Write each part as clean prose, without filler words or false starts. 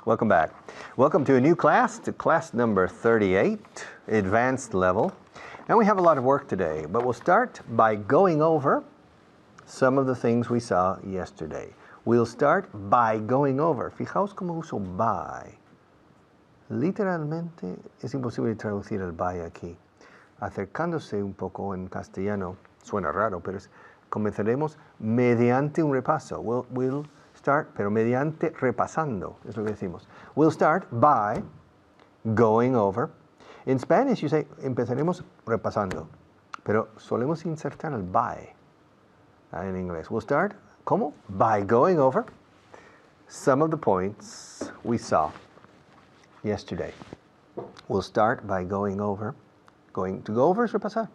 Welcome back. Welcome to a new class, to class number 38, advanced level. And we have a lot of work today, but we'll start by going over some of the things we saw yesterday. We'll start by going over. Fijaos cómo uso by. Literalmente es imposible traducir el by aquí. Acercándose un poco en castellano, suena raro, pero comenzaremos mediante un repaso. We'll start, pero mediante repasando, es lo que decimos. We'll start by going over. In Spanish you say, empezaremos repasando, pero solemos insertar el by en inglés. We'll start, ¿cómo? By going over some of the points we saw yesterday. We'll start by going over. To go over es repasar.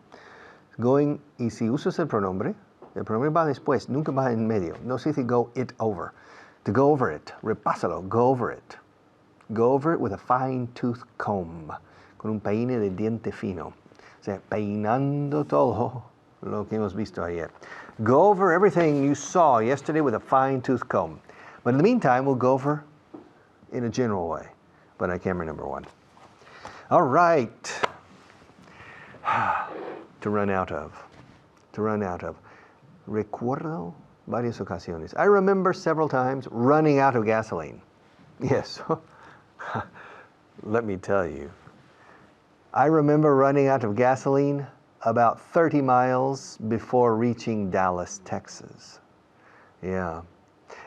Going, y si usas el pronombre va después, nunca va en medio. No se dice go it over. To go over it, repásalo, go over it. Go over it with a fine-tooth comb, con un peine de diente fino. O sea, peinando todo lo que hemos visto ayer. Go over everything you saw yesterday with a fine-tooth comb. But in the meantime, we'll go over in a general way. But I can't remember one. All right. To run out of. Recuerdo varias ocasiones. I remember several times running out of gasoline. Yes. Let me tell you. I remember running out of gasoline about 30 miles before reaching Dallas, Texas. Yeah.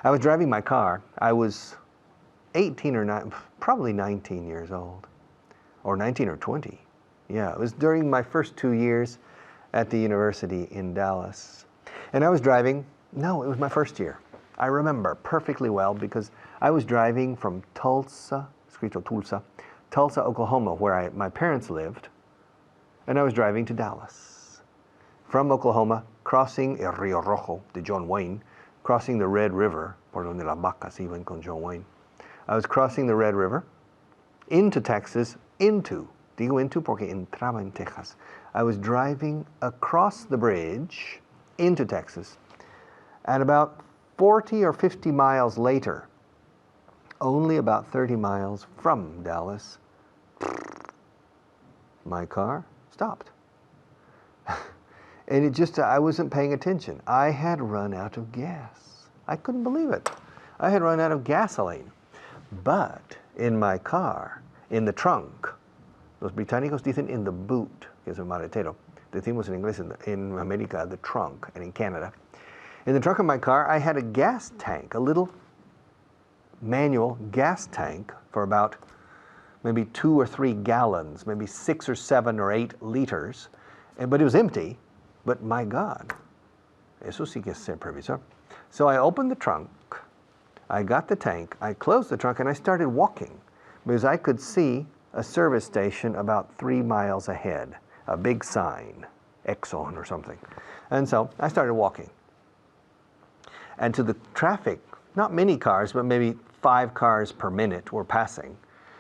I was driving my car. I was 18 or 9, probably 19 years old. Or 19 or 20. Yeah, it was during my first 2 years at the university in Dallas. And I was driving, no, it was my first year. I remember perfectly well because I was driving from Tulsa, Oklahoma, where my parents lived, and I was driving to Dallas. From Oklahoma, crossing el Río Rojo de John Wayne, crossing the Red River, por donde las vacas iban con John Wayne. I was crossing the Red River into Texas, digo into porque entraba en Texas. I was driving across the bridge into Texas, and about 40 or 50 miles later, only about 30 miles from Dallas, my car stopped. And it just, I wasn't paying attention. I had run out of gas. I couldn't believe it. I had run out of gasoline. But in my car, in the trunk, los británicos dicen in the boot, que es el maletero. Decimos en inglés in America, the trunk, and in Canada. In the trunk of my car, I had a gas tank, a little manual gas tank for about maybe 2 or 3 gallons, maybe 6 or 7 or 8 liters. But it was empty. But my God, eso sí que es ser previsor. So I opened the trunk, I got the tank, I closed the trunk, and I started walking because I could see a service station about 3 miles ahead, a big sign, Exxon or something. And so I started walking. And to the traffic, not many cars, but maybe 5 cars per minute were passing.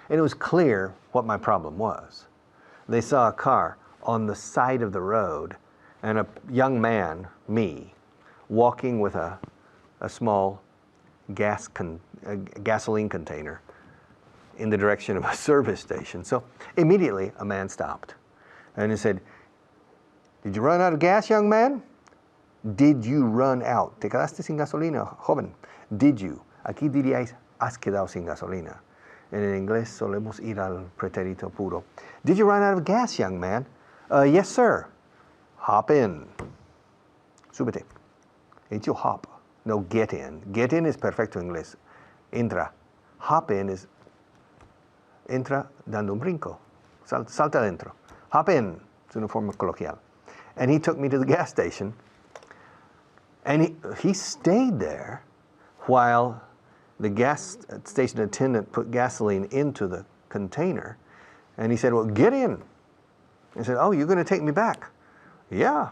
And it was clear what my problem was. They saw a car on the side of the road and a young man, me, walking with a small gasoline container in the direction of a service station. So immediately a man stopped and he said, "Did you run out of gas, young man? Did you run out? ¿Te quedaste sin gasolina, joven? Did you?" Aquí diríais, has quedado sin gasolina. En el inglés solemos ir al pretérito puro. "Did you run out of gas, young man?" "Yes, sir." "Hop in." Súbete. He dicho hop, no get in. Get in es perfecto en inglés. Entra. Hop in es entra dando un brinco. Salta adentro. Hop in. Es una forma coloquial. And he took me to the gas station. And he stayed there while the gas station attendant put gasoline into the container. And he said, "Well, get in." I said, "Oh, you're going to take me back?" "Yeah."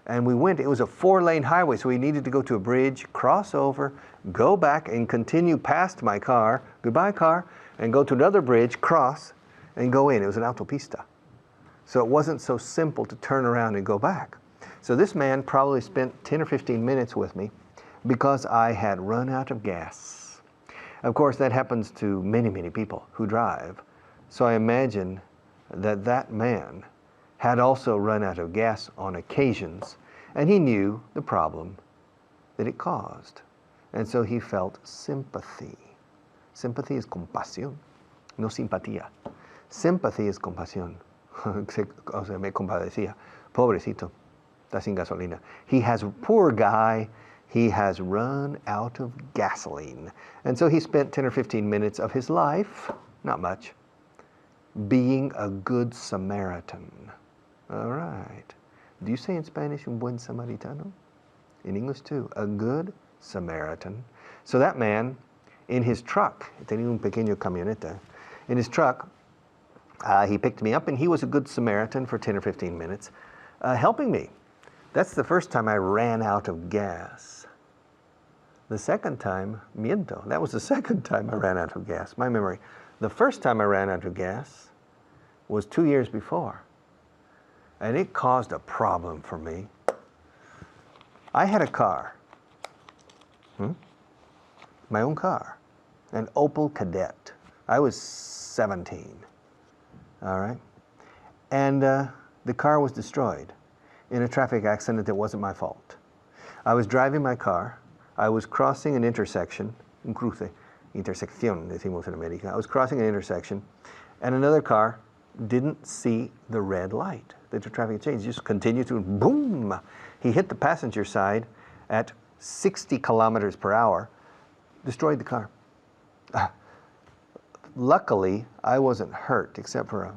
And we went. It was a 4-lane highway, so we needed to go to a bridge, cross over, go back, and continue past my car, goodbye car, and go to another bridge, cross, and go in. It was an autopista. So it wasn't so simple to turn around and go back. So this man probably spent 10 or 15 minutes with me because I had run out of gas. Of course, that happens to many, many people who drive. So I imagine that that man had also run out of gas on occasions, and he knew the problem that it caused. And so he felt sympathy. Sympathy is compasión, no simpatía. Sympathy is compasión. O sea, me compadecía. Pobrecito, está sin gasolina. He has, poor guy, he has run out of gasoline. And so he spent 10 or 15 minutes of his life, not much, being a good Samaritan. All right. Do you say in Spanish un buen samaritano? In English too, a good Samaritan. So that man, in his truck, tenía un pequeño camioneta, in his truck, he picked me up, and he was a good Samaritan for 10 or 15 minutes, helping me. That's the first time I ran out of gas. The second time, miento, that was the second time I ran out of gas, my memory. The first time I ran out of gas was 2 years before, and it caused a problem for me. I had a car, my own car, an Opel Kadett. I was 17, all right? And the car was destroyed in a traffic accident that wasn't my fault. I was driving my car. I was crossing an intersection, un cruce, intersección, decimos en América. I was crossing an intersection, and another car didn't see the red light. The traffic change just continued to, boom! He hit the passenger side at 60 kilometers per hour, destroyed the car. Luckily, I wasn't hurt, except for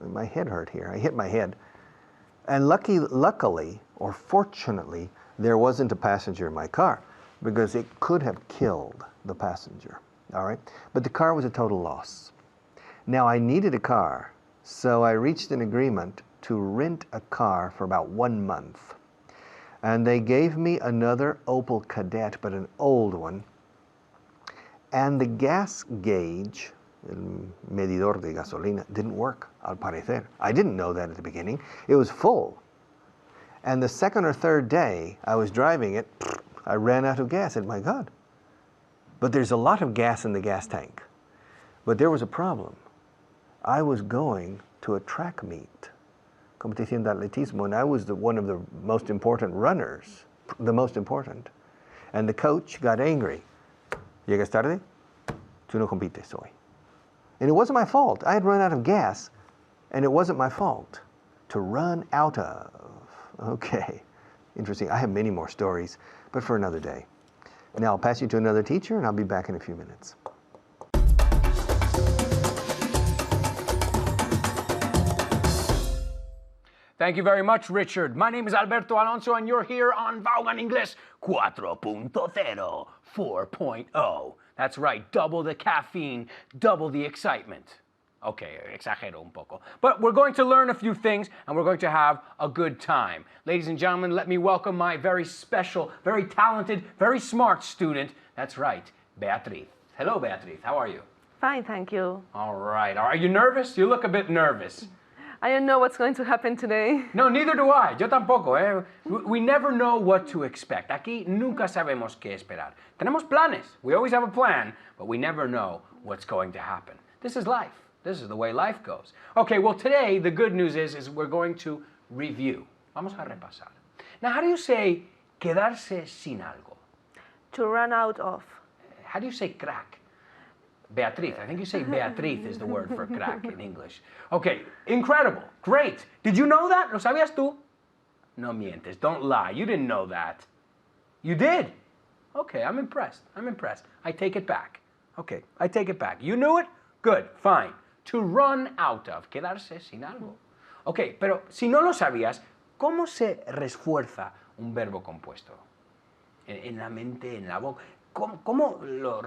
my head hurt here. I hit my head. And luckily, or fortunately, there wasn't a passenger in my car, because it could have killed the passenger, all right? But the car was a total loss. Now, I needed a car, so I reached an agreement to rent a car for about 1 month. And they gave me another Opel Kadett, but an old one. And the gas gauge, el medidor de gasolina, didn't work, al parecer. I didn't know that at the beginning. It was full. And the second or third day I was driving it, I ran out of gas. And my God. But there's a lot of gas in the gas tank. But there was a problem. I was going to a track meet, competición de atletismo, and I was one of the most important runners, the most important. And the coach got angry. Llegas tarde, tú no compites hoy. And it wasn't my fault. I had run out of gas, and it wasn't my fault to run out of. Okay, interesting. I have many more stories, but for another day. Now I'll pass you to another teacher, and I'll be back in a few minutes. Thank you very much, Richard. My name is Alberto Alonso, and you're here on Vaughan Inglés 4.0, 4.0. That's right, double the caffeine, double the excitement. Okay, exagero un poco. But we're going to learn a few things, and we're going to have a good time. Ladies and gentlemen, let me welcome my very special, very talented, very smart student. That's right, Beatriz. Hello, Beatriz. How are you? Fine, thank you. All right. Are you nervous? You look a bit nervous. I don't know what's going to happen today. No, neither do I. Yo tampoco, eh. We never know what to expect. Aquí nunca sabemos qué esperar. Tenemos planes. We always have a plan, but we never know what's going to happen. This is life. This is the way life goes. Okay, well today the good news is we're going to review. Vamos a repasar. Now, how do you say quedarse sin algo? To run out of. How do you say crack? Beatriz. I think you say Beatriz is the word for crack in English. Okay, incredible. Great. Did you know that? ¿Lo sabías tú? No mientes. Don't lie. You didn't know that. You did? Okay, I'm impressed. I'm impressed. I take it back. Okay, I take it back. You knew it? Good, fine. To run out of. Quedarse sin algo. Okay, pero si no lo sabías, ¿cómo se refuerza un verbo compuesto? En la mente, en la boca. ¿Cómo lo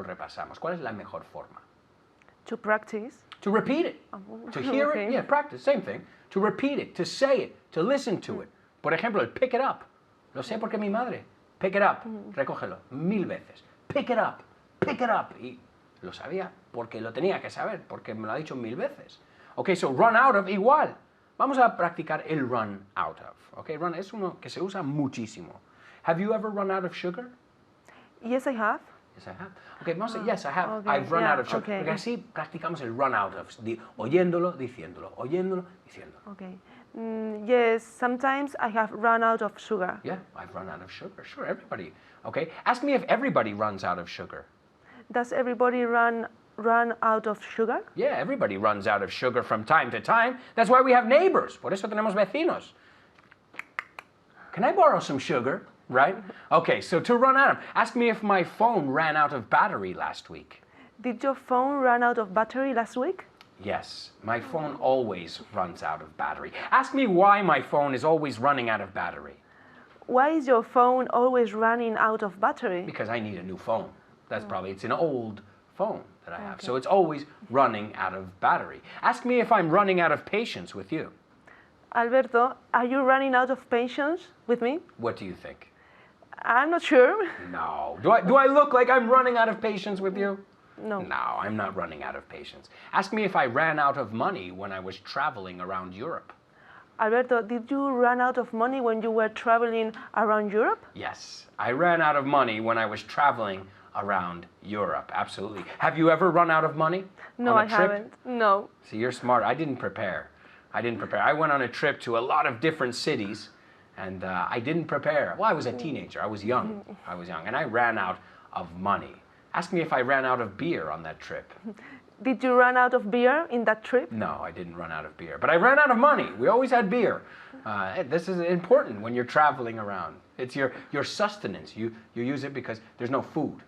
repasamos? ¿Cuál es la mejor forma? To practice. To repeat it. To hear okay. it. Yeah, practice, same thing. To repeat it, to say it, to listen to it. Por ejemplo, el pick it up. Lo sé porque mi madre. Pick it up. Recógelo 1000 veces. Pick it up. Pick it up. Y lo sabía porque lo tenía que saber, porque me lo ha dicho 1000 veces. Ok, so run out of igual. Vamos a practicar el run out of. Ok, run es uno que se usa muchísimo. Have you ever run out of sugar? Yes, I have. Yes, I have. Okay, vamos a, yes, I have. Okay, I've run yeah, out of sugar. okay. Porque así practicamos el run out of, oyéndolo, diciéndolo, oyéndolo, diciéndolo. Okay. Yes, sometimes I have run out of sugar. Yeah, I've run out of sugar. Sure, everybody. Okay, ask me if everybody runs out of sugar. Does everybody run out of sugar? Yeah, everybody runs out of sugar from time to time. That's why we have neighbors. Por eso tenemos vecinos. Can I borrow some sugar? Right? Okay, so to run out of, ask me if my phone ran out of battery last week. Did your phone run out of battery last week? Yes, my phone always runs out of battery. Ask me why my phone is always running out of battery. Why is your phone always running out of battery? Because I need a new phone. That's probably, it's an old phone that I have. So it's always running out of battery. Ask me if I'm running out of patience with you. Alberto, are you running out of patience with me? What do you think? I'm not sure. No. Do I look like I'm running out of patience with you? No. No, I'm not running out of patience. Ask me if I ran out of money when I was traveling around Europe. Alberto, did you run out of money when you were traveling around Europe? Yes, I ran out of money when I was traveling around Europe. Absolutely. Have you ever run out of money? No, on a I trip? haven't. No. See, you're smart. I didn't prepare. I went on a trip to a lot of different cities, and I didn't prepare. Well, I was a teenager. I was young. And I ran out of money. Ask me if I ran out of beer on that trip. Did you run out of beer in that trip? No, I didn't run out of beer. But I ran out of money. We always had beer. This is important when you're traveling around. It's your sustenance. You use it because there's no food.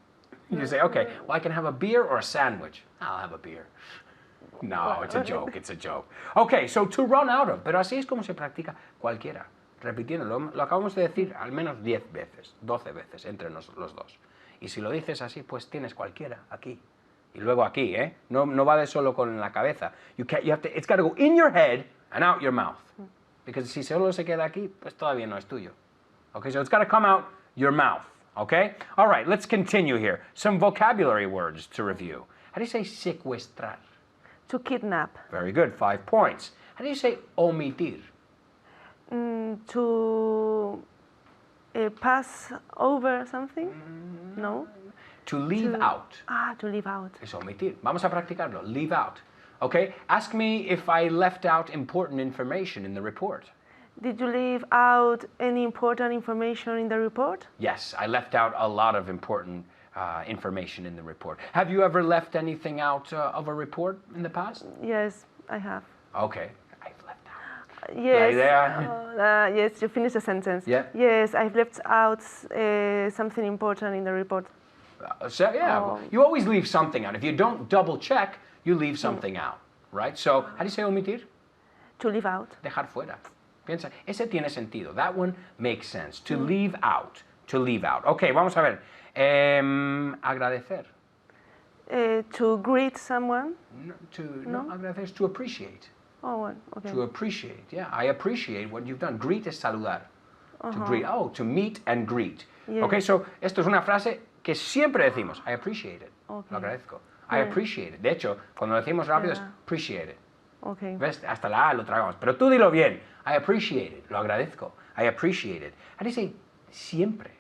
You say, okay, well, I can have a beer or a sandwich. I'll have a beer. No, it's a joke, it's a joke. Okay, so to run out of, pero así es como se practica cualquiera. Repitiendo, lo acabamos de decir al menos 10 veces, 12 veces entre los dos. Y si lo dices así, pues tienes cualquiera aquí. Y luego aquí, ¿eh? No va de solo con la cabeza. It's got to go in your head and out your mouth. Because si solo se queda aquí, pues todavía no es tuyo. Okay, so it's got to come out your mouth. Okay? All right, let's continue here. Some vocabulary words to review. How do you say secuestrar? To kidnap. Very good, 5 points. How do you say omitir? To pass over something? No. To leave out. To leave out. Es omitir. Vamos a practicarlo. Leave out. Okay? Ask me if I left out important information in the report. Did you leave out any important information in the report? Yes, I left out a lot of important information in the report. Have you ever left anything out of a report in the past? Yes, I have. Okay. I've left out. Yes. Yes, you finished the sentence. Yeah. Yes, I've left out something important in the report. You always leave something out. If you don't double check, you leave something out, right? So, how do you say omitir? To leave out. Dejar fuera. Piensa, ese tiene sentido. That one makes sense. To leave out. To leave out. Okay, vamos a ver. Agradecer. To greet someone? No, agradecer is to appreciate. Oh, well, okay. To appreciate, yeah. I appreciate what you've done. Greet es saludar. To greet. Oh, to meet and greet. Yeah. Okay, so esto es una frase que siempre decimos. I appreciate it. Okay. Lo agradezco. I appreciate it. De hecho, cuando lo decimos rápido es appreciate it. Okay. ¿Ves? Hasta la A lo tragamos. Pero tú dilo bien. I appreciate it. Lo agradezco. I appreciate it. How do you say siempre?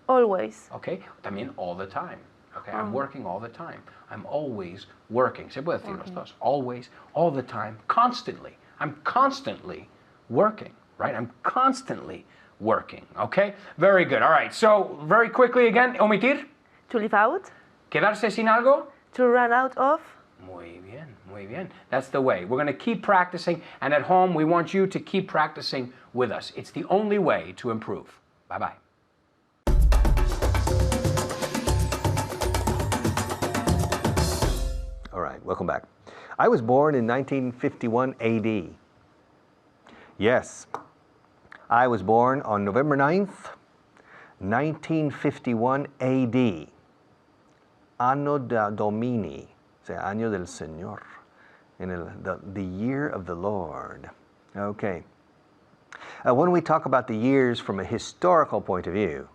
Always. Okay? También all the time. Okay? I'm working all the time. I'm always working. Se puede decir los dos. Always, all the time, constantly. I'm constantly working, right? I'm constantly working. Okay? Very good. All right. So, very quickly again, omitir. To leave out. Quedarse sin algo. To run out of. Muy bien, muy bien. That's the way. We're going to keep practicing, and at home, we want you to keep practicing with us. It's the only way to improve. Bye-bye. All right, welcome back. I was born in 1951 AD. Yes, I was born on November 9th, 1951 AD. Anno Domini, o sea, año del Señor, the year of the Lord. Okay. When we talk about the years from a historical point of view,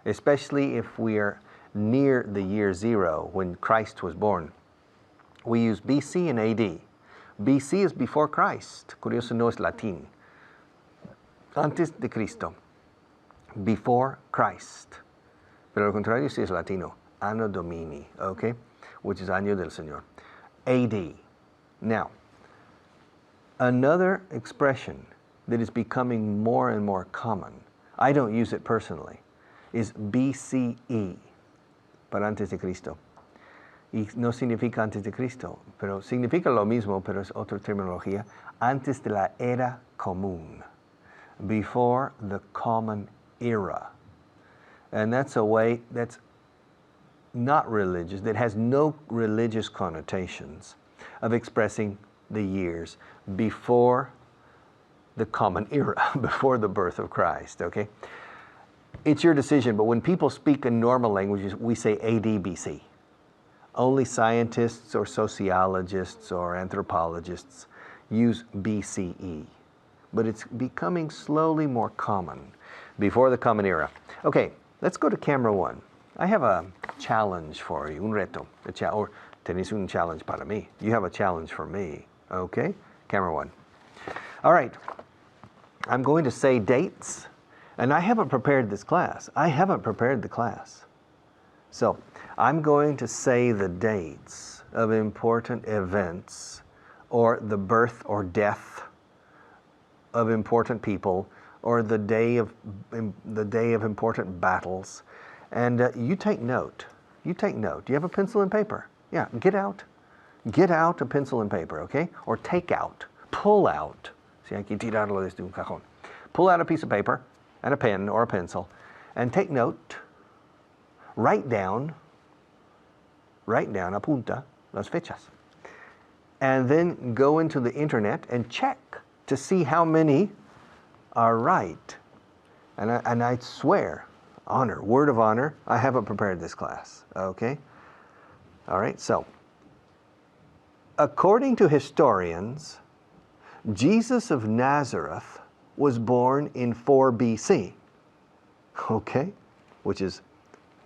especially if we are near the year 0 when Christ was born, we use BC and AD. BC is before Christ. Curioso, no es latín. Antes de Cristo. Before Christ. Pero al contrario sí es latino. Anno Domini, okay? Which is Año del Señor. AD. Now, another expression that is becoming more and more common, I don't use it personally, is BCE, para antes de Cristo. Y no significa antes de Cristo, pero significa lo mismo, pero es otra terminología, antes de la era común, before the common era. And that's a way that's not religious, that has no religious connotations of expressing the years before the common era, before the birth of Christ, okay? It's your decision, but when people speak in normal languages, we say AD BC. Only scientists or sociologists or anthropologists use BCE. But it's becoming slowly more common, before the common era. Okay, let's go to camera 1. I have a challenge for you, un reto, or tenéis un challenge para mí. You have a challenge for me, okay? Camera 1. All right, I'm going to say dates, and I haven't prepared this class. I haven't prepared the class. So, I'm going to say the dates of important events, or the birth or death of important people, or the day of important battles. And you take note. You take note. Do you have a pencil and paper? Yeah, get out a pencil and paper, okay? Or take out, pull out. Si hay que tirarlo desde un cajón. Pull out a piece of paper and a pen or a pencil and take note. Write down, apunta las fechas. And then go into the internet and check to see how many are right. And I swear, honor, word of honor, I haven't prepared this class, okay? All right, so, according to historians, Jesus of Nazareth was born in 4 BC, okay? Which is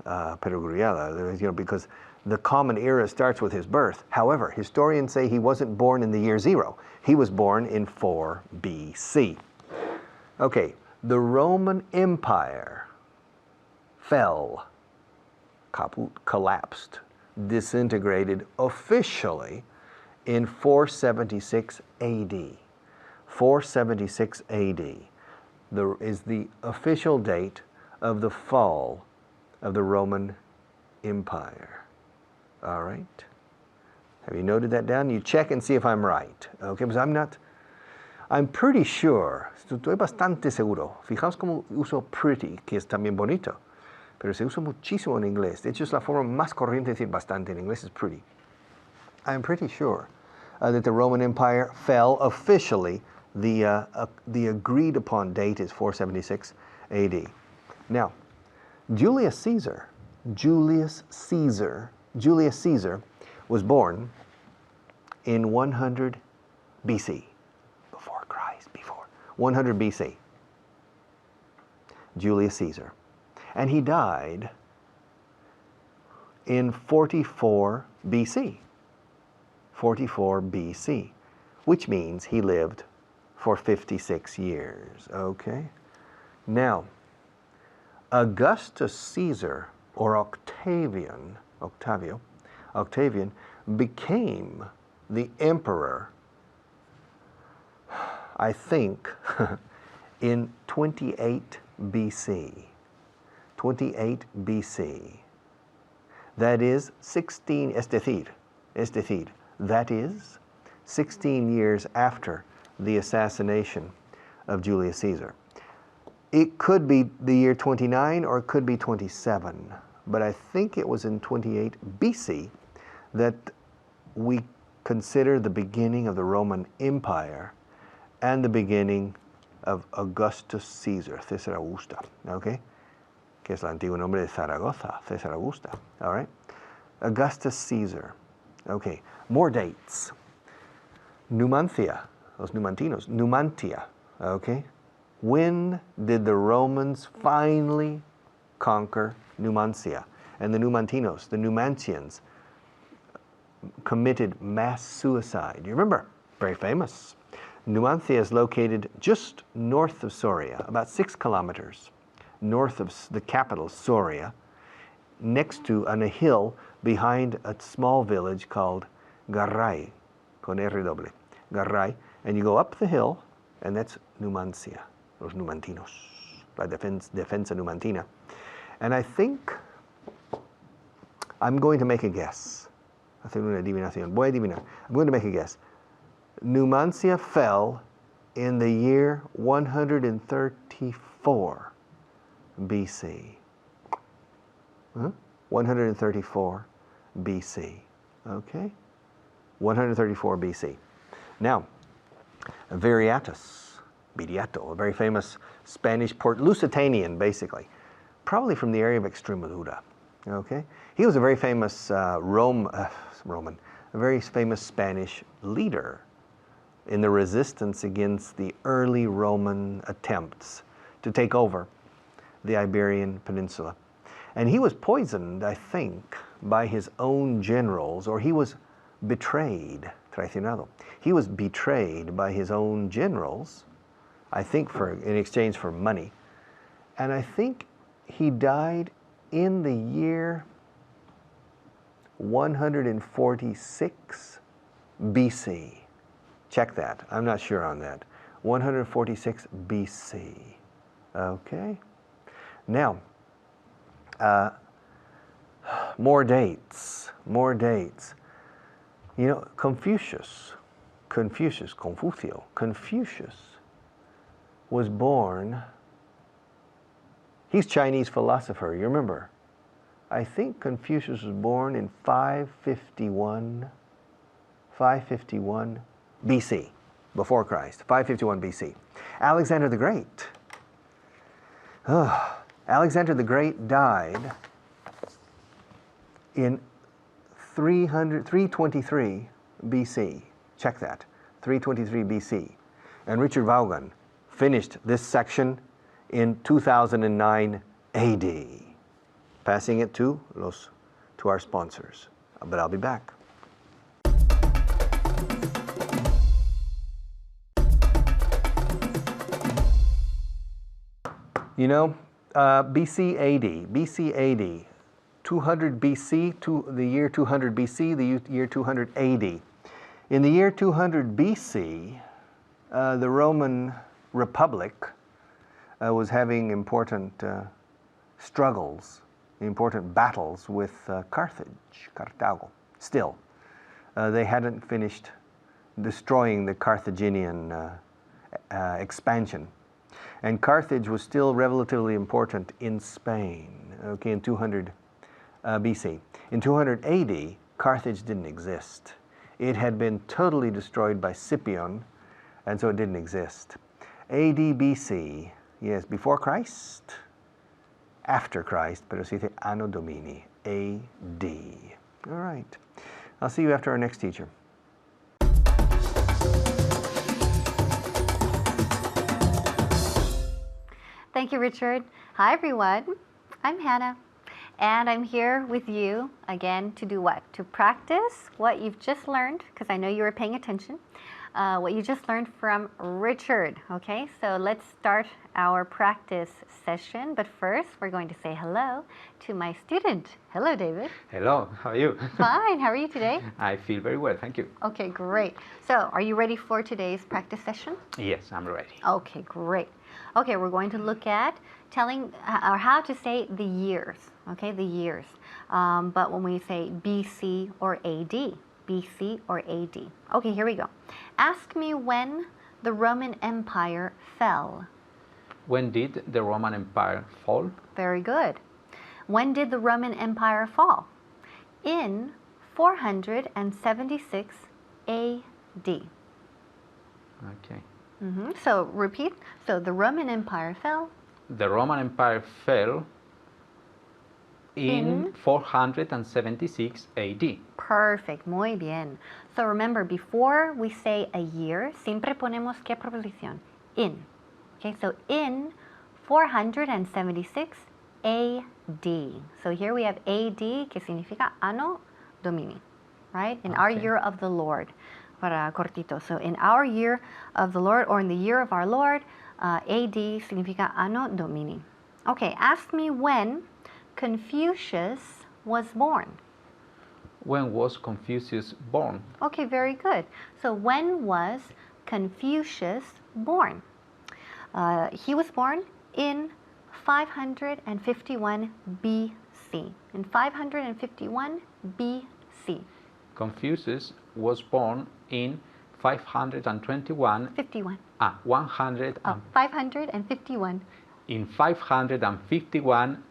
perogrullada, because the common era starts with his birth. However, historians say he wasn't born in the year 0. He was born in 4 BC. Okay, the Roman Empire fell, collapsed, disintegrated officially in 476 AD. 476 AD is the official date of the fall of the Roman Empire. All right? Have you noted that down? You check and see if I'm right. Okay, because I'm pretty sure, estoy bastante seguro. Fijaos cómo uso pretty, que es también bonito, pero se usa muchísimo en inglés. De hecho, es la forma más corriente de decir bastante en inglés, es pretty. I'm pretty sure that the Roman Empire fell officially. The agreed upon date is 476 AD. Now, Julius Caesar was born in 100 BC, before Christ, 100 BC. Julius Caesar. And he died in 44 BC. 44 BC, which means he lived for 56 years, okay? Now, Augustus Caesar, or Octavian became the emperor, I think, in 28 BC. 28 BC. That is 16, es decir, that is 16 years after the assassination of Julius Caesar. It could be the year 29 or it could be 27, but I think it was in 28 BC that we consider the beginning of the Roman Empire and the beginning of Augustus Caesar, César Augusta, okay? Que es el antiguo nombre de Zaragoza, César Augusta, all right? Augustus Caesar. Okay, more dates. Numancia, los numantinos, Numantia, okay? When did the Romans finally conquer Numancia? And the Numantinos, the Numantians, committed mass suicide. You remember? Very famous. Numancia is located just north of Soria, about 6 kilometers north of the capital, Soria, next to, on a hill behind a small village called Garay, con R doble, Garay, and you go up the hill, and that's Numancia, los Numantinos, la defensa Numantina. And I think I'm going to make a guess. Hacer una adivinación. Voy a adivinar. I'm going to make a guess. Numancia fell in the year 134 BC. Huh? 134 BC. Okay? 134 BC. Now, Viriatus, a very famous Spanish Lusitanian, basically, probably from the area of Extremadura. Okay? He was a very famous a very famous Spanish leader in the resistance against the early Roman attempts to take over the Iberian Peninsula. And he was poisoned, I think, by his own generals, or he was betrayed, traicionado. He was betrayed by his own generals, I think in exchange for money. And I think he died in the year 146 BC. Check that. I'm not sure on that. 146 BC. Okay. Now, more dates. You know, Confucius was born, he's Chinese philosopher, you remember? I think Confucius was born in 551 BC, before Christ, 551 BC. Alexander the Great. Alexander the Great died in 323 BC. Check that, 323 BC. And Richard Vaughan finished this section in 2009 AD. Passing it to our sponsors. But I'll be back. You know, BC AD, 200 BC, the year 200 BC, the year 200 AD. In the year 200 BC, the Roman Republic was having important struggles, important battles with Carthago. Still, they hadn't finished destroying the Carthaginian expansion. And Carthage was still relatively important in Spain, okay, in 200 BC. In 200 AD, Carthage didn't exist. It had been totally destroyed by Scipion, and so it didn't exist. AD BC, yes, before Christ, after Christ, pero se dice Anno Domini, AD. All right. I'll see you after our next teacher. Thank you, Richard. Hi, everyone. I'm Hannah, and I'm here with you again to do what? To practice what you've just learned, because I know you were paying attention, what you just learned from Richard, okay? So let's start our practice session, but first we're going to say hello to my student. Hello, David. Hello, how are you? Fine, how are you today? I feel very well, thank you. Okay, great. So are you ready for today's practice session? Yes, I'm ready. Okay, great. Okay, we're going to look at telling or how to say the years, okay, the years. But when we say BC or AD, BC or AD. Okay, here we go. Ask me when the Roman Empire fell. When did the Roman Empire fall? Very good. When did the Roman Empire fall? In 476 AD. Okay. So repeat. So the Roman Empire fell. The Roman Empire fell in 476 AD. Perfect, muy bien. So remember, before we say a year, siempre ponemos ¿qué preposición? In. Okay, so in 476 AD. So here we have AD, que significa Anno Domini, right? In our year of the Lord, para cortito. So in our year of the Lord, or in the year of our Lord, AD significa Anno Domini. Okay, ask me when Confucius was born? When was Confucius born? Okay, very good. So when was Confucius born? He was born in 551 BC. In 551 BC. Confucius was born in 521. 51. 100. Oh, 551. In 551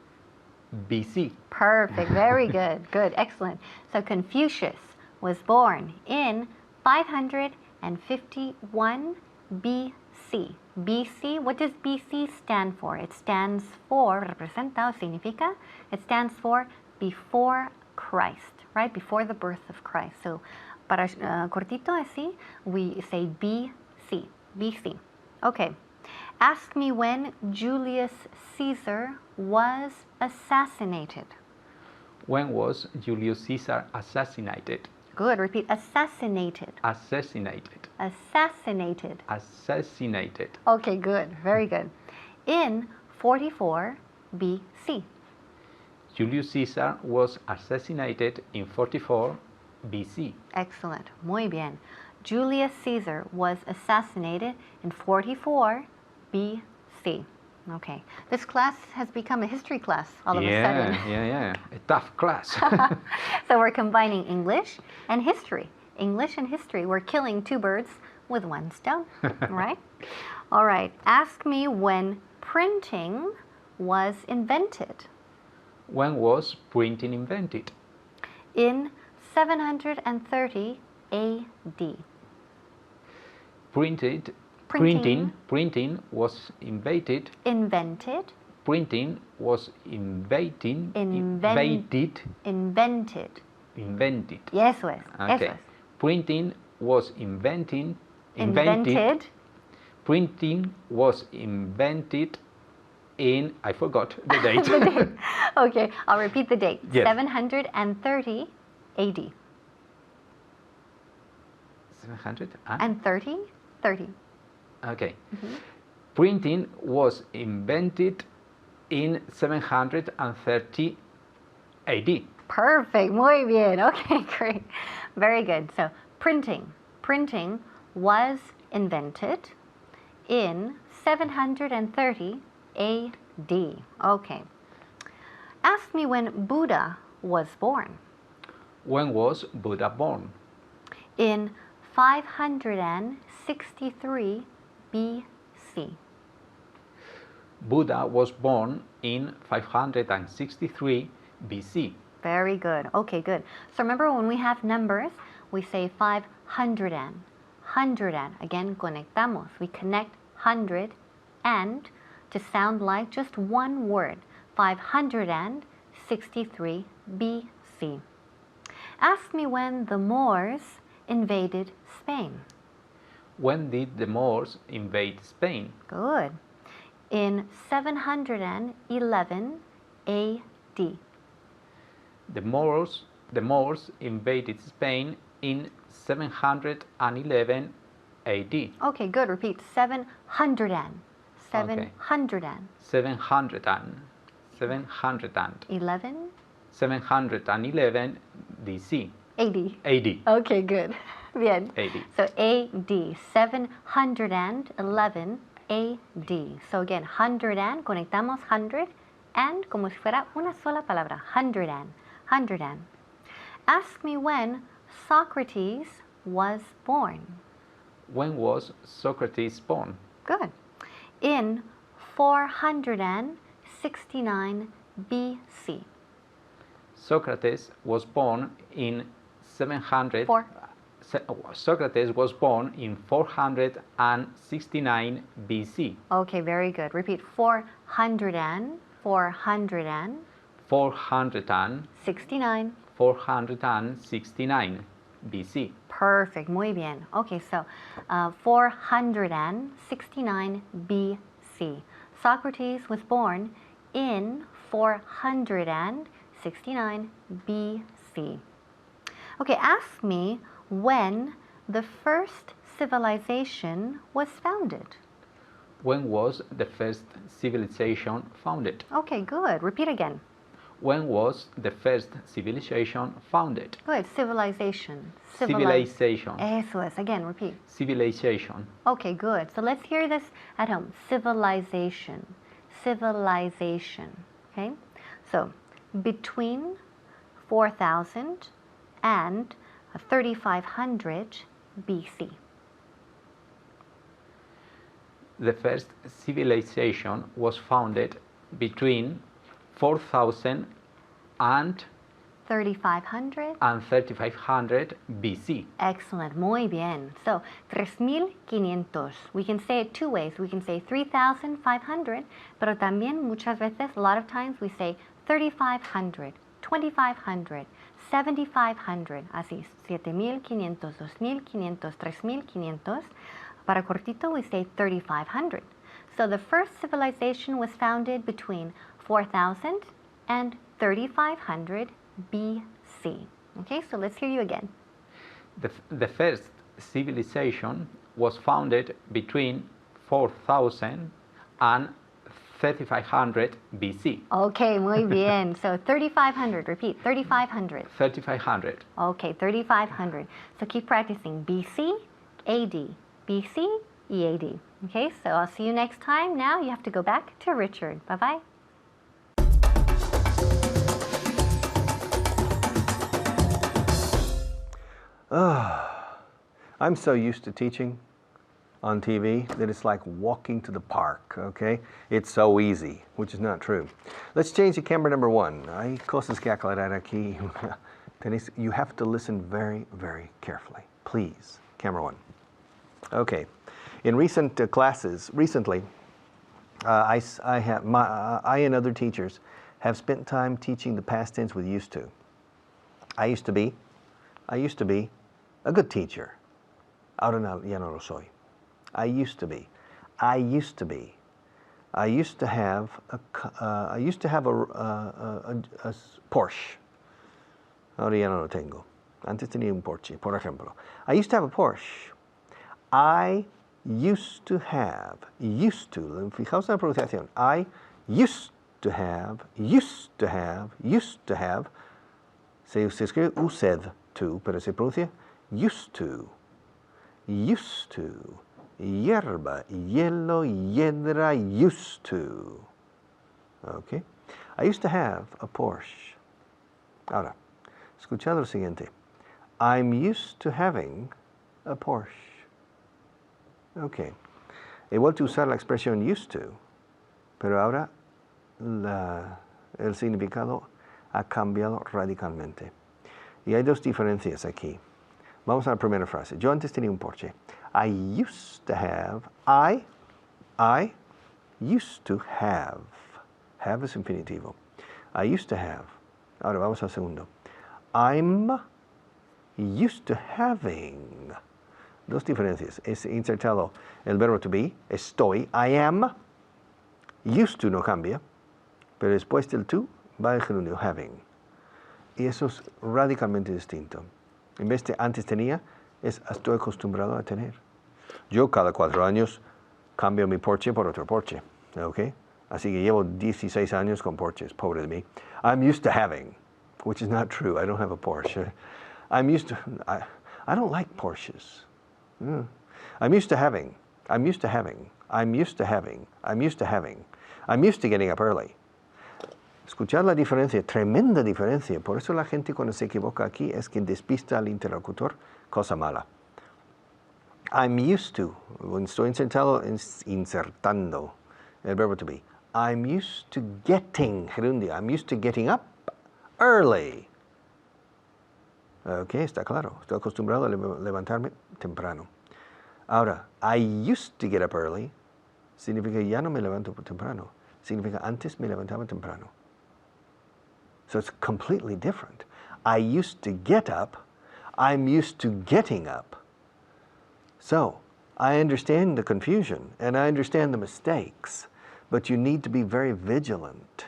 BC. Perfect. Very good. Good. Excellent. So Confucius was born in 551 BC. BC, what does BC stand for? It stands for, representa o significa, it stands for before Christ, right? Before the birth of Christ. So, para cortito así, we say BC. BC. Okay. Ask me when Julius Caesar was assassinated. When was Julius Caesar assassinated? Good. Repeat. Assassinated. Assassinated. Assassinated. Assassinated. Okay, good. Very good. In 44 BC. Julius Caesar was assassinated in 44 BC. Excellent. Muy bien. Julius Caesar was assassinated in 44 BC. Okay. This class has become a history class all of a sudden. Yeah. A tough class. So we're combining English and history. English and history. We're killing two birds with one stone, right? All right. Ask me when printing was invented. When was printing invented? In 730 AD. Printing was invented. Invented. Printing was invaded. Invented. Yes, eso es. Okay. Eso es. Printing was invented. Printing was invented in, I forgot the date. The date. Okay, I'll repeat the date. Yes. 730 AD. 700? And 30? 30. Okay. Printing was invented in 730 AD. Perfect. Muy bien. Okay, great. Very good. So, printing. Printing was invented in 730 AD. Okay. Ask me when Buddha was born. When was Buddha born? In 563 BC. Buddha was born in 563 BC. Very good. Okay, good. So remember when we have numbers, we say 500 and, 100 and. Again, conectamos. We connect 100 and to sound like just one word. 563 BC. Ask me when the Moors invaded Spain. When did the Moors invade Spain? Good. In 711 AD. The Moors invaded Spain in 711 AD. Okay, good. Repeat. 700 and. 700 and. 11 711 BC. AD. AD. Okay, good. Bien. AD. So AD, 711 AD. So again, 100 and, conectamos 100 and como si fuera una sola palabra. 100 and, 100 and. Ask me when Socrates was born. When was Socrates born? Good. In 469 BC. Socrates was born in 700. Four. Socrates was born in 469 BC. Okay, very good. Repeat. 400 and. 469 BC. Perfect. Muy bien. Okay, so 469 BC. Socrates was born in 469 BC. Okay, ask me when the first civilization was founded. When was the first civilization founded? Okay, good. Repeat again. When was the first civilization founded? Good. Civilization. Civilization. Eso es. Again, repeat. Civilization. Okay, good. So let's hear this at home. Civilization. Civilization. Okay? So, between 4000 and 3500 BC. The first civilization was founded between 4000 and 3500. 3500 BC. Excellent. Muy bien. So, 3500. We can say it two ways. We can say 3500, pero también muchas veces, a lot of times, we say 3500, 2500, 7500. Así, 7500, 2500, 3500. Para cortito, we say 3500. So the first civilization was founded between 4000 and 3500 BC. Okay, so let's hear you again. The first civilization was founded between 4000 and 3500 BC. Okay, muy bien. So 3500, repeat, 3500. 3500. Okay, 3500. So keep practicing BC, AD, BC, EAD. Okay, so I'll see you next time. Now you have to go back to Richard. Bye-bye. I'm so used to teaching on TV that it's like walking to the park, okay? It's so easy, which is not true. Let's change to camera number 1. Hay cosas que aclarar aquí. You have to listen very, very carefully. Please, camera 1. Okay. In recent classes, recently, I and other teachers have spent time teaching the past tense with used to. I used to be a good teacher. Ahora ya no lo soy. I used to be. I used to be. I used to have a Porsche. Ahora ya no lo tengo. Antes tenía un Porsche, por ejemplo. I used to have a Porsche. I used to have. Fijaos en la pronunciación. I used to have. Se escribe used to, pero se pronuncia used to. Hierba, hielo, hiedra, used to. Okay. I used to have a Porsche. Ahora, escuchad lo siguiente. I'm used to having a Porsche. Okay. He vuelto a usar la expresión used to, pero ahora el significado ha cambiado radicalmente. Y hay dos diferencias aquí. Vamos a la primera frase. Yo antes tenía un Porsche. I used to have. I used to have. Have es infinitivo. I used to have. Ahora vamos al segundo. I'm used to having. Dos diferencias. Es insertado el verbo to be. Estoy. I am. Used to no cambia. Pero después del to va el gerundio having. Y eso es radicalmente distinto. En vez de antes tenía, es estoy acostumbrado a tener. Yo cada 4 años cambio mi Porsche por otro Porsche. ¿Okay? Así que llevo 16 años con Porsches. Pobre de mí. I'm used to having, which is not true. I don't have a Porsche. I'm used to, I don't like Porsches. I'm used to having. I'm used to having. I'm used to having. I'm used to having. I'm used to getting up early. Escuchar la diferencia, tremenda diferencia. Por eso la gente cuando se equivoca aquí es que despista al interlocutor, cosa mala. I'm used to, estoy insertando el verbo to be. I'm used to getting, gerundio, I'm used to getting up early. Ok, está claro. Estoy acostumbrado a levantarme temprano. Ahora, I used to get up early significa ya no me levanto temprano. Significa antes me levantaba temprano. So it's completely different. I used to get up. I'm used to getting up. So I understand the confusion and I understand the mistakes, but you need to be very vigilant.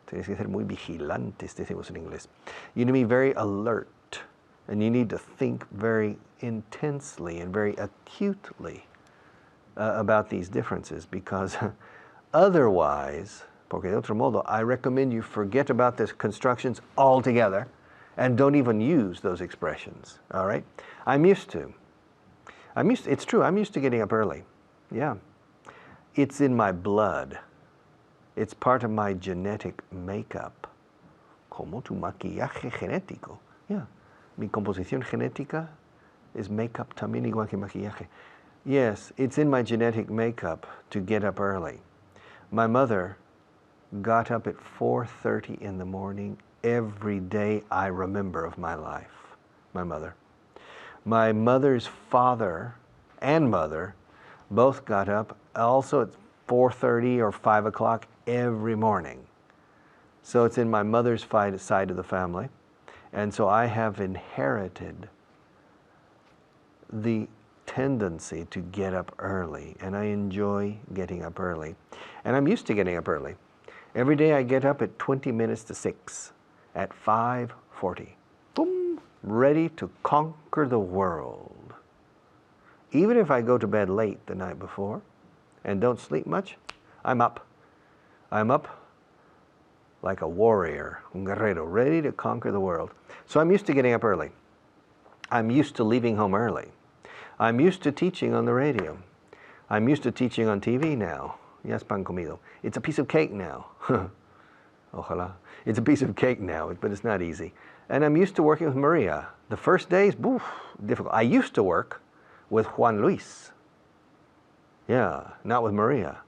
Tienes que ser muy vigilantes, decimos en inglés. You need to be very alert and you need to think very intensely and very acutely about these differences because otherwise Porque de otro modo, I recommend you forget about the constructions altogether and don't even use those expressions, all right? It's true, I'm used to getting up early. Yeah. It's in my blood. It's part of my genetic makeup. Como tu maquillaje genético. Yeah. Mi composición genética is makeup también igual que maquillaje. Yes, it's in my genetic makeup to get up early. My mother got up at 4:30 in the morning every day I remember of my life. My mother. My mother's father and mother both got up also at 4:30 or 5 o'clock every morning. So it's in my mother's side of the family. And so I have inherited the tendency to get up early, and I enjoy getting up early. And I'm used to getting up early. Every day I get up at 20 minutes to 6 at 5:40. Boom, ready to conquer the world. Even if I go to bed late the night before and don't sleep much, I'm up. I'm up like a warrior, un guerrero, ready to conquer the world. So I'm used to getting up early. I'm used to leaving home early. I'm used to teaching on the radio. I'm used to teaching on TV now. Yes, pan comido. It's a piece of cake now. Ojalá. It's a piece of cake now, but it's not easy. And I'm used to working with Maria. The first days, difficult. I used to work with Juan Luis. Yeah, not with Maria.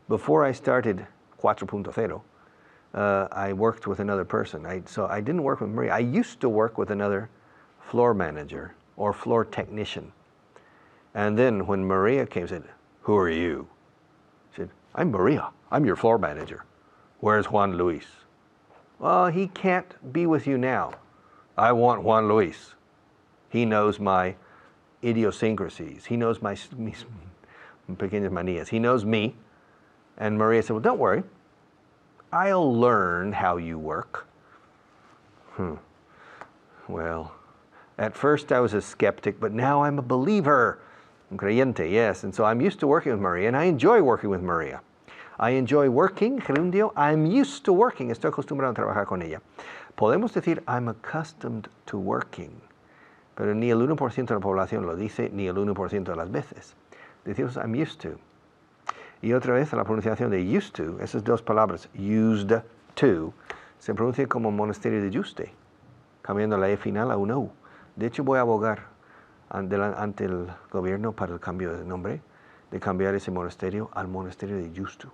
Before I started 4.0, I worked with another person. So I didn't work with Maria. I used to work with another floor manager or floor technician. And then when Maria came and said, "Who are you?" I said, "I'm Maria. I'm your floor manager." "Where's Juan Luis?" "Well, he can't be with you now." "I want Juan Luis. He knows my idiosyncrasies. He knows my pequeñas manías. He knows me." And Maria said, "Well, don't worry. I'll learn how you work." Well, at first I was a skeptic, but now I'm a believer. Un creyente, yes. And so I'm used to working with Maria, and I enjoy working with Maria. I enjoy working, gerundio. I'm used to working. Estoy acostumbrado a trabajar con ella. Podemos decir, I'm accustomed to working. Pero ni el 1% de la población lo dice, ni el 1% de las veces. Decimos, I'm used to. Y otra vez, la pronunciación de used to, esas dos palabras, used to, se pronuncia como monasterio de Yuste, cambiando la E final a una U. De hecho, voy a abogar ante el gobierno para el cambio de nombre, de cambiar ese monasterio al monasterio de Yustu.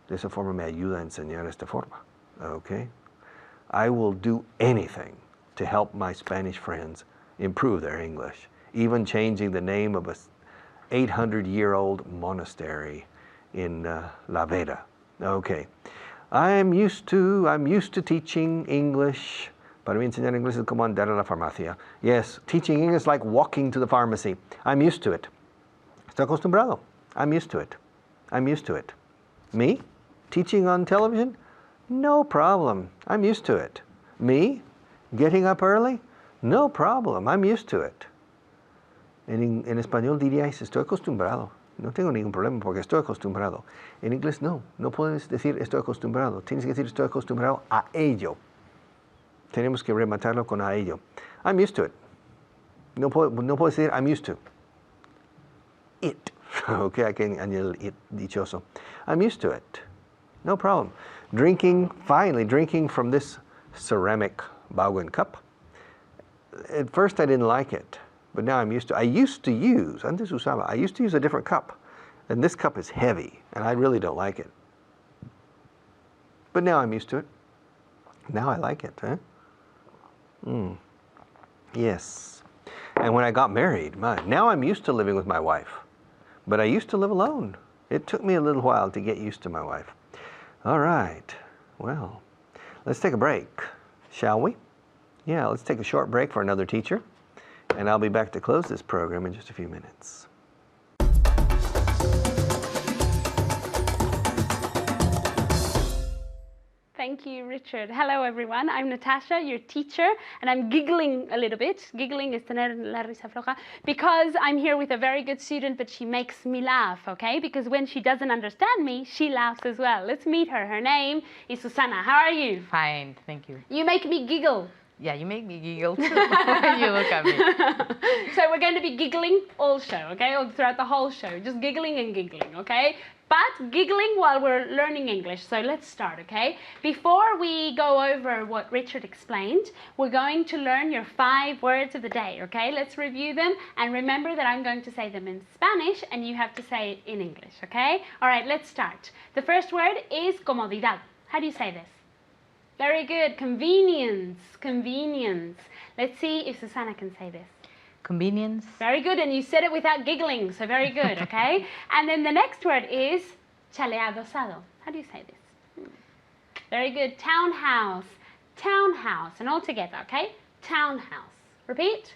De esa forma me ayuda a enseñar esta forma. Okay? I will do anything to help my Spanish friends improve their English, even changing the name of a 800-year-old monastery in La Veda. Okay. I'm used to teaching English. Para mí enseñar inglés es como andar a la farmacia. Yes, teaching English is like walking to the pharmacy. I'm used to it. Estoy acostumbrado. I'm used to it. I'm used to it. Me? Teaching on television? No problem. I'm used to it. Me? Getting up early? No problem. I'm used to it. En español diríais, estoy acostumbrado. No tengo ningún problema porque estoy acostumbrado. En inglés no puedes decir estoy acostumbrado. Tienes que decir estoy acostumbrado a ello. Tenemos que rematarlo con a ello. I'm used to it. No puedo decir I'm used to it. Okay, hay que añadir it dichoso. I'm used to it. No problem. Finally drinking from this ceramic Vaughan cup. At first I didn't like it, but now I'm used to it. Antes usaba, I used to use a different cup. And this cup is heavy, and I really don't like it. But now I'm used to it. Now I like it, huh? Yes. And when I got married, now I'm used to living with my wife. But I used to live alone. It took me a little while to get used to my wife. All right. Well, let's take a break, shall we? Yeah, let's take a short break for another teacher. And I'll be back to close this program in just a few minutes. Thank you, Richard. Hello, everyone. I'm Natasha, your teacher, and I'm giggling a little bit. Giggling is tener la risa floja, because I'm here with a very good student, but she makes me laugh, okay? Because when she doesn't understand me, she laughs as well. Let's meet her. Her name is Susana. How are you? Fine, thank you. You make me giggle. Yeah, you make me giggle too when you look at me. So we're going to be giggling all show, okay? All throughout the whole show, just giggling and giggling, okay? But giggling while we're learning English. So let's start, okay? Before we go over what Richard explained, we're going to learn your 5 words of the day, okay? Let's review them, and remember that I'm going to say them in Spanish and you have to say it in English, okay? All right, let's start. The first word is comodidad. How do you say this? Very good. Convenience. Convenience. Let's see if Susana can say this. Convenience. Very good. And you said it without giggling, so very good, okay? And then the next word is chaleadosado. How do you say this? Very good. Townhouse. Townhouse. And all together, okay? Townhouse. Repeat.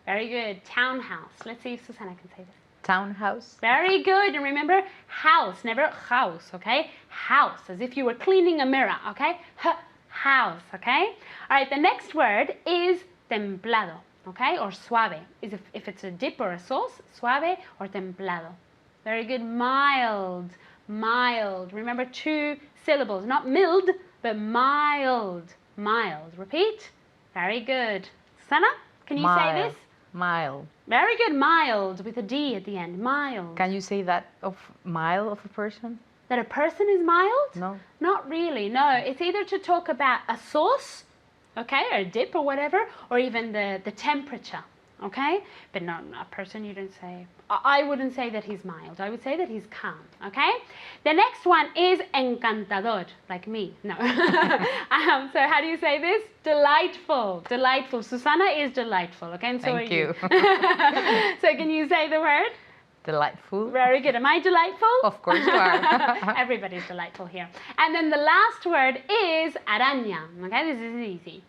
Very good. Townhouse. Let's see if Susana can say this. Townhouse. Very good. And remember, house, never house, okay? House, as if you were cleaning a mirror, okay? House, okay? All right, the next word is templado, okay? Or suave. Is if it's a dip or a sauce, suave or templado. Very good. Mild, mild. Remember 2 syllables, not mild, but mild, mild. Repeat. Very good. Sana, can you say this? Mild. Very good. Mild with a D at the end. Mild. Can you say that of mile of a person? That a person is mild? No. Not really, no. It's either to talk about a sauce, okay, or a dip or whatever, or even the temperature, okay? But not a person, you don't say. I wouldn't say that he's mild. I would say that he's calm, okay? The next one is encantador, like me. No. So how do you say this? Delightful. Delightful. Susana is delightful, okay? And so Thank you. So can you say the word? Delightful. Very good. Am I delightful? Of course you are. Everybody's delightful here. And then the last word is araña. Okay, this is easy.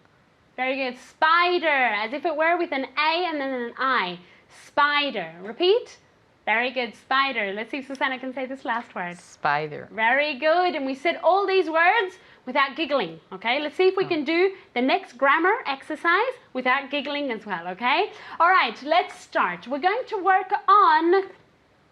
Very good. Spider, as if it were with an A and then an I. Spider. Repeat. Very good. Spider. Let's see if Susana can say this last word. Spider. Very good. And we said all these words without giggling. Okay, let's see if we can do the next grammar exercise without giggling as well. Okay. All right, let's start. We're going to work on,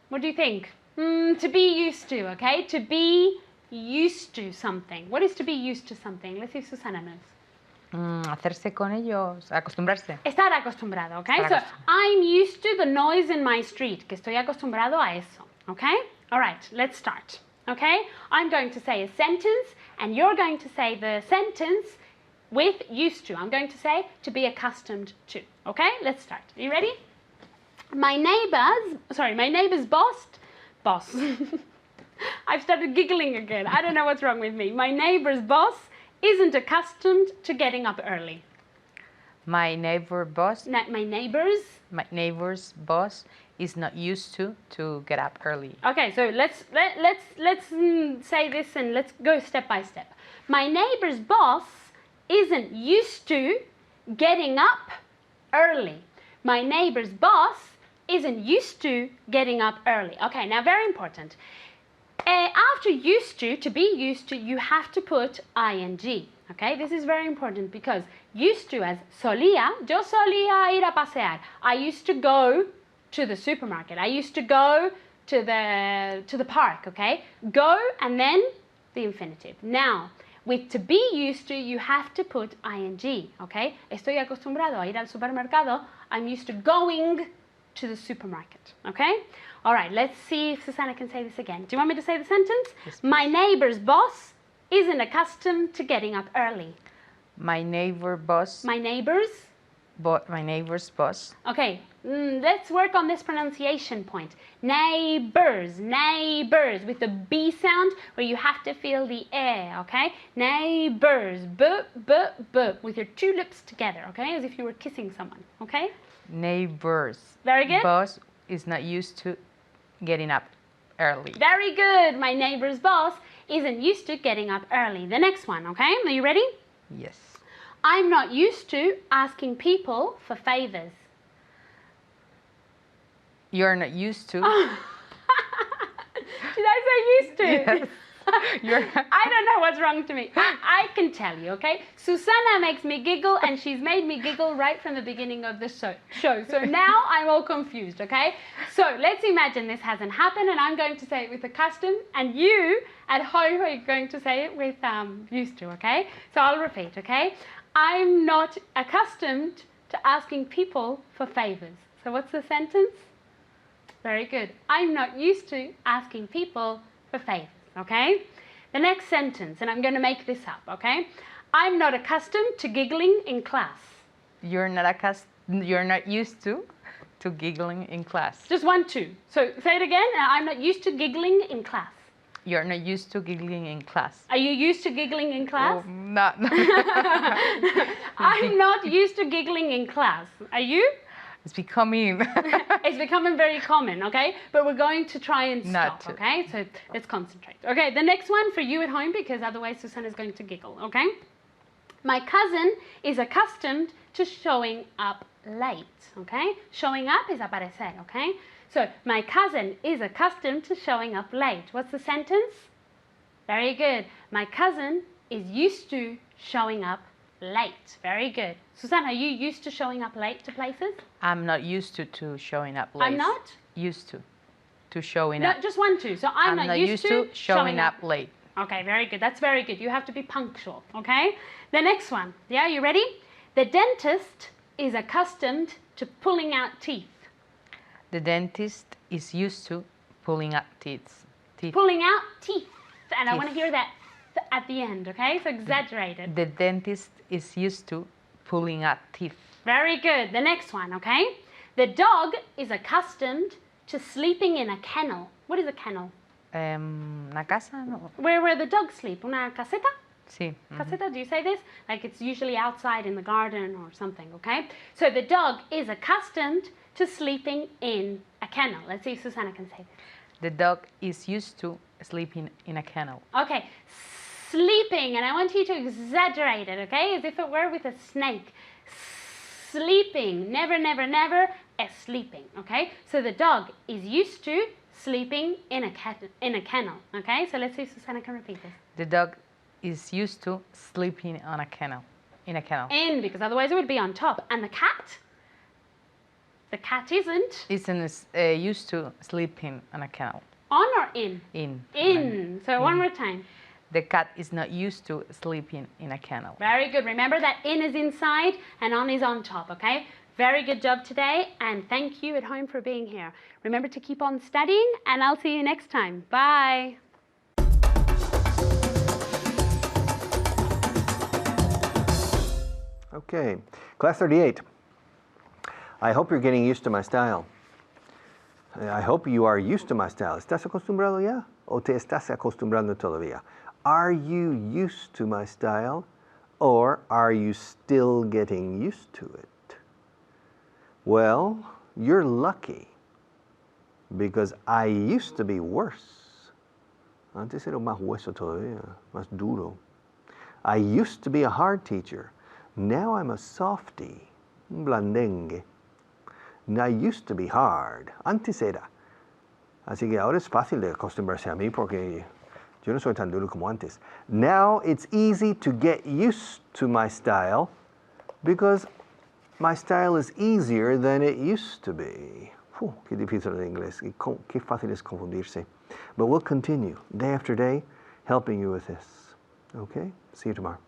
what do you think? To be used to, okay? To be used to something. What is to be used to something? Let's see if Susana knows. Hacerse con ellos, acostumbrarse. Estar acostumbrado, okay? Estar So acostumbrado. I'm used to the noise in my street, que estoy acostumbrado a eso, okay? All right, let's start, okay? I'm going to say a sentence and you're going to say the sentence with used to. I'm going to say to be accustomed to, okay? Let's start. Are you ready? My neighbor's boss. I've started giggling again. I don't know what's wrong with me. My neighbor's boss isn't accustomed to getting up early. My neighbor's boss is not used to get up early. Okay, so let's say this and let's go step by step. My neighbor's boss isn't used to getting up early. My neighbor's boss isn't used to getting up early. Okay, now very important. After used to be used to, you have to put ing. Okay, this is very important because used to as solía, yo solía ir a pasear. I used to go to the supermarket. I used to go to the park, okay? Go and then the infinitive. Now, with to be used to, you have to put ing, okay? Estoy acostumbrado a ir al supermercado. I'm used to going to the supermarket, okay? All right, let's see if Susana can say this again. Do you want me to say the sentence? Yes, please. My neighbor's boss isn't accustomed to getting up early. My neighbor's boss. Okay, let's work on this pronunciation point. Neighbors, neighbors, with the B sound where you have to feel the air, okay? Neighbors, with your 2 lips together, okay? As if you were kissing someone, okay? Neighbor's Very good. boss is not used to getting up early. Very good. My neighbor's boss isn't used to getting up early. The next one, okay? Are you ready? Yes. I'm not used to asking people for favors. You're not used to. Did I say used to? Yes. I don't know what's wrong to me. I can tell you, okay? Susana makes me giggle, and she's made me giggle right from the beginning of the show. So now I'm all confused, okay? So let's imagine this hasn't happened, and I'm going to say it with accustomed, and you at home are going to say it with used to, okay? So I'll repeat, okay? I'm not accustomed to asking people for favors. So what's the sentence? Very good. I'm not used to asking people for favors, okay? The next sentence, and I'm going to make this up, okay? I'm not accustomed to giggling in class. You're not used to giggling in class. Just 1, 2. So say it again. I'm not used to giggling in class. You're not used to giggling in class. Are you used to giggling in class? Oh, not. I'm not used to giggling in class. Are you? It's becoming. It's becoming very common, okay? But we're going to try and Not stop, to. okay? So let's concentrate. Okay, the next one for you at home, because otherwise Susanna is going to giggle, okay? My cousin is accustomed to showing up late, okay? Showing up is aparecer, okay? So my cousin is accustomed to showing up late. What's the sentence? Very good. My cousin is used to showing up late. Very good. Susanna, are you used to showing up late to places? I'm not used to showing up late. I'm not? Used to showing No, up. just 1, 2. So I'm not used to showing up late. Okay, very good. That's very good. You have to be punctual, okay? The next one. Yeah, you ready? The dentist is accustomed to pulling out teeth. The dentist is used to pulling out teeth. Pulling out teeth. And I Teeth. want to hear that at the end, okay? So exaggerated. The dentist is used to pulling out teeth. Very good. The next one, okay? The dog is accustomed to sleeping in a kennel. What is a kennel? Una casa, no? Where the dogs sleep? Una caseta? Sí. Caseta, do you say this? Like it's usually outside in the garden or something, okay? So the dog is accustomed to sleeping in a kennel. Let's see if Susanna can say this. The dog is used to sleeping in a kennel. Okay, sleeping, and I want you to exaggerate it, okay? As if it were with a snake. Sleeping, never, never, never, sleeping, okay? So the dog is used to sleeping in a kennel, okay? So let's see if Susanna can repeat this. The dog is used to sleeping on a kennel. In a kennel. In, because otherwise it would be on top. And the cat? The cat isn't. Isn't used to sleeping on a kennel. On or in? In. In. So one more time. The cat is not used to sleeping in a kennel. Very good. Remember that in is inside and on is on top, okay? Very good job today, and thank you at home for being here. Remember to keep on studying, and I'll see you next time. Bye. Okay, class 38. I hope you're getting used to my style. I hope you are used to my style. ¿Estás acostumbrado ya? ¿O te estás acostumbrando todavía? Are you used to my style? Or are you still getting used to it? Well, you're lucky. Because I used to be worse. Antes era más hueso todavía, más duro. I used to be a hard teacher. Now I'm a softie, un blandengue. I used to be hard. Antes era. Así que ahora es fácil de acostumbrarse a mí porque yo no soy tan duro como antes. Now it's easy to get used to my style because my style is easier than it used to be. Qué difícil el inglés. Qué fácil es confundirse. But we'll continue day after day helping you with this. Okay? See you tomorrow.